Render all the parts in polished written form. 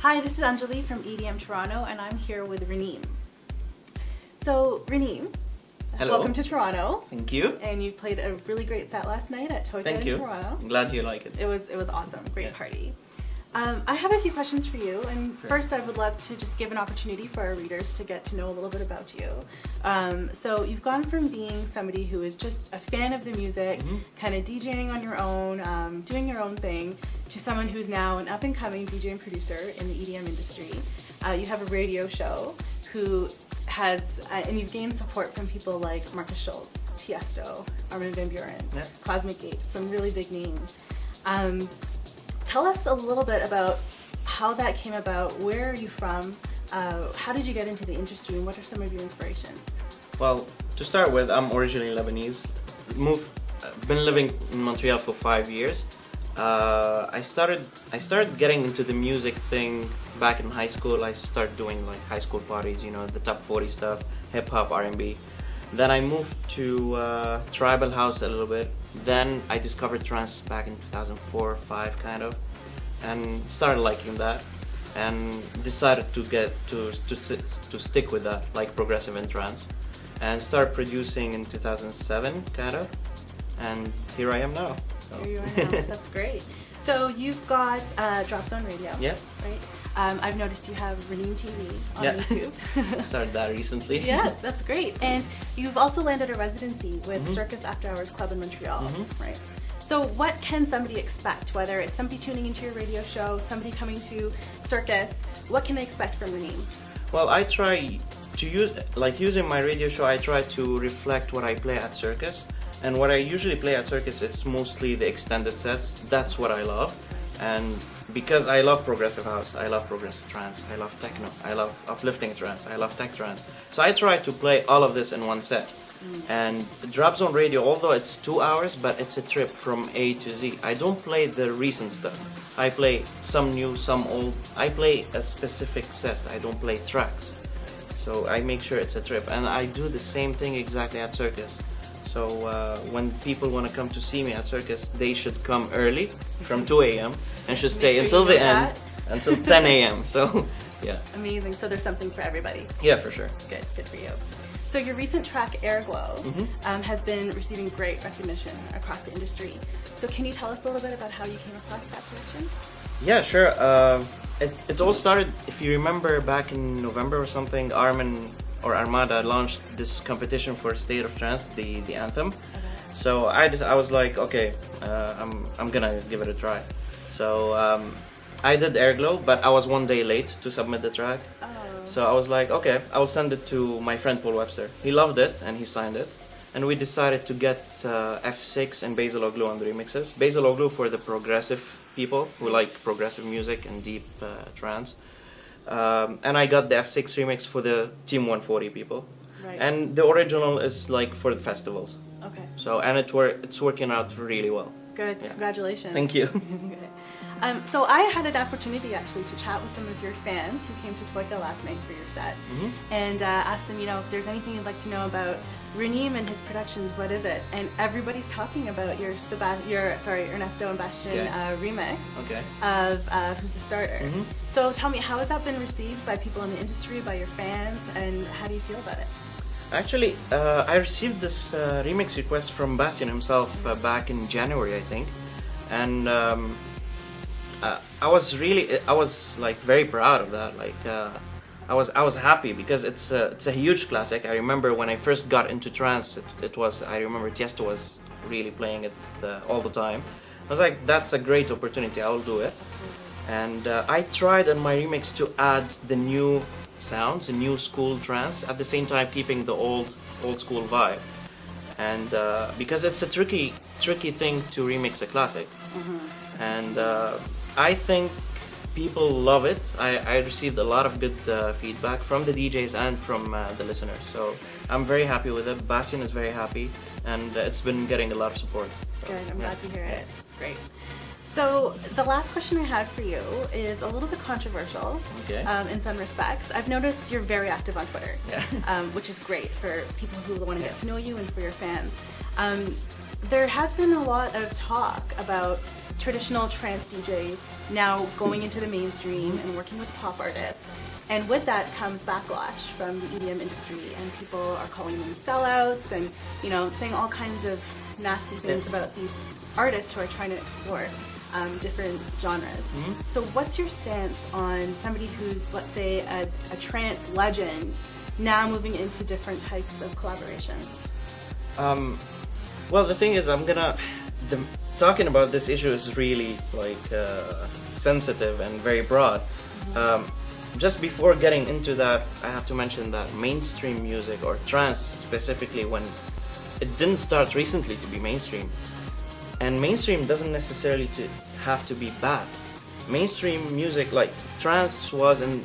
Hi, this is Anjali from EDM Toronto, and I'm here with Raneem. So, Raneem, hello. Welcome to Toronto. Thank you. And you played a really great set last night at Toika in Toronto. I'm glad you like it. It was awesome. Great party. I have a few questions for you, and first I would love to just give an opportunity for our readers to get to know a little bit about you. So you've gone from being somebody who is just a fan of the music, kind of DJing on your own, doing your own thing, to someone who's now an up-and-coming DJ and producer in the EDM industry. You have a radio show who has, and you've gained support from people like Marcus Schultz, Tiesto, Armin van Buuren, Cosmic Gate, some really big names. Tell us a little bit about how that came about. Where are you from? How did you get into the industry, and what are some of your inspirations? Well, to start with, I'm originally Lebanese. Been living in Montreal for 5 years. I started getting into the music thing back in high school. I started doing like high school parties, you know, the top 40 stuff, hip hop, R&B. Then I moved to tribal house a little bit. Then I discovered trance back in 2004 or 5 kind of, and started liking that, and decided to get to stick with that, like progressive and trance, and start producing in 2007 kind of, and here I am now. So. Here you are now. That's great. So you've got Drop Zone Radio. Yeah. Right. I've noticed you have Raneem TV on YouTube. I started that recently. Yeah, that's great. And you've also landed a residency with Circus After Hours Club in Montreal, right? So what can somebody expect, whether it's somebody tuning into your radio show, somebody coming to Circus, what can they expect from Raneem? Well, I try to using my radio show, I try to reflect what I play at Circus. And what I usually play at Circus, it's mostly the extended sets. That's what I love. And because I love progressive house, I love progressive trance, I love techno, I love uplifting trance, I love tech trance. So I try to play all of this in one set. And Drop Zone Radio, although it's 2 hours, but it's a trip from A to Z. I don't play the recent stuff. I play some new, some old. I play a specific set. I don't play tracks. So I make sure it's a trip. And I do the same thing exactly at Circus. So when people want to come to see me at Circus, they should come early from 2 a.m. and should stay until the end, until 10 a.m. So, yeah. Amazing. So there's something for everybody. Yeah, for sure. Good for you. So your recent track, Airglow, has been receiving great recognition across the industry. So can you tell us a little bit about how you came across that production? Yeah, sure. It all started, if you remember, back in November or something, Armada launched this competition for State of Trance, the anthem. Okay. So I was like, okay, I'm gonna give it a try. So I did Airglow, but I was 1 day late to submit the track. Oh. So I was like, okay, I'll send it to my friend Paul Webster. He loved it and he signed it. And we decided to get F6 and Basil Oglou on the remixes. Basil Oglou for the progressive people who like progressive music and deep trance. And I got the F6 remix for the Team 140 people. Right. And the original is like for the festivals. Okay. So, and it's working out really well. Good. Yeah. Congratulations. Thank you. So I had an opportunity actually to chat with some of your fans who came to Toika last night for your set, and asked them, if there's anything you'd like to know about Raneem and his productions, what is it? And everybody's talking about your Ernesto and Bastian remix of Who's the Starter. So tell me, how has that been received by people in the industry, by your fans, and how do you feel about it? Actually, I received this remix request from Bastian himself back in January, I think, and I was like very proud of that. Like I was happy because it's a huge classic. I remember when I first got into trance, I remember Tiesto was really playing it all the time. I was like, that's a great opportunity. I will do it. And I tried on my remix to add the new sounds, a new school trance, at the same time keeping the old school vibe. And because it's a tricky thing to remix a classic. And I think people love it. I received a lot of good feedback from the DJs and from the listeners. So I'm very happy with it. Bastian is very happy, and it's been getting a lot of support. So, good, I'm glad to hear it. It's great. So the last question I had for you is a little bit controversial in some respects. I've noticed you're very active on Twitter, which is great for people who want to get to know you and for your fans. There has been a lot of talk about traditional trance DJs now going into the mainstream and working with pop artists. And with that comes backlash from the EDM industry, and people are calling them sellouts and, you know, saying all kinds of nasty things about these artists who are trying to explore different genres. So what's your stance on somebody who's, let's say, a trance legend now moving into different types of collaborations? Well, the thing is, talking about this issue is really like sensitive and very broad. Just before getting into that, I have to mention that mainstream music, or trance specifically, when it didn't start recently to be mainstream, and mainstream doesn't necessarily have to be bad. Mainstream music, like trance, was in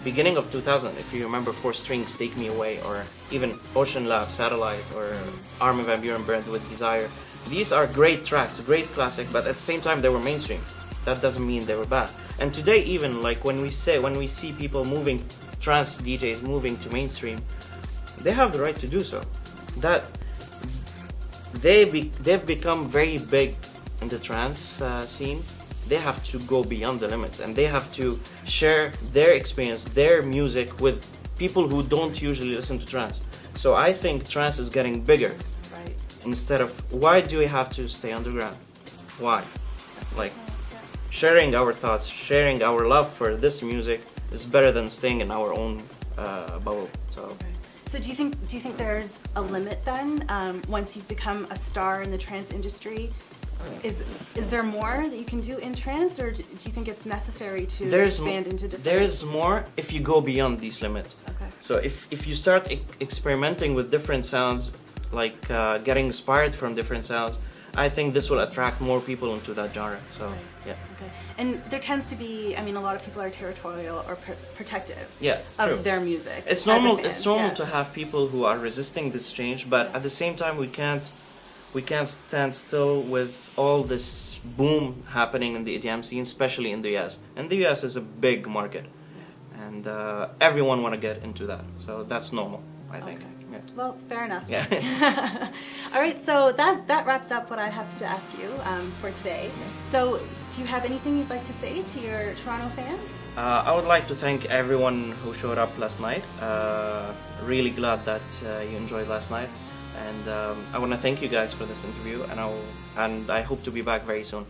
beginning of 2000. If you remember, Four Strings, Take Me Away, or even Ocean Lab, Satellite, or Armin van Buuren, Burned with Desire. These are great tracks, great classic, but at the same time they were mainstream. That doesn't mean they were bad. And today, even like when we see people moving, trance DJs moving to mainstream, they have the right to do so. That they've become very big in the trance scene. They have to go beyond the limits, and they have to share their experience, their music with people who don't usually listen to trance. So I think trance is getting bigger. Right. Instead of, why do we have to stay underground? Why? Like, sharing our thoughts, sharing our love for this music is better than staying in our own bubble. So do you think there's a limit then? Once you've become a star in the trance industry, is there more that you can do in trance, or do you think it's necessary to expand into different? There's more if you go beyond these limits. Okay. So if you start experimenting with different sounds, like getting inspired from different sounds, I think this will attract more people into that genre. So right. yeah. Okay. And there tends to be, I mean, a lot of people are territorial or protective true. of their music. It's normal. It's normal to have people who are resisting this change, but at the same time, we can't stand still with all this boom happening in the EDM scene, especially in the US. And the US is a big market, and everyone want to get into that. So that's normal, I think. Okay. Yeah. Well, fair enough. Yeah. All right, so that wraps up what I have to ask you for today. So do you have anything you'd like to say to your Toronto fans? I would like to thank everyone who showed up last night. Really glad that you enjoyed last night. And I want to thank you guys for this interview, and I hope to be back very soon.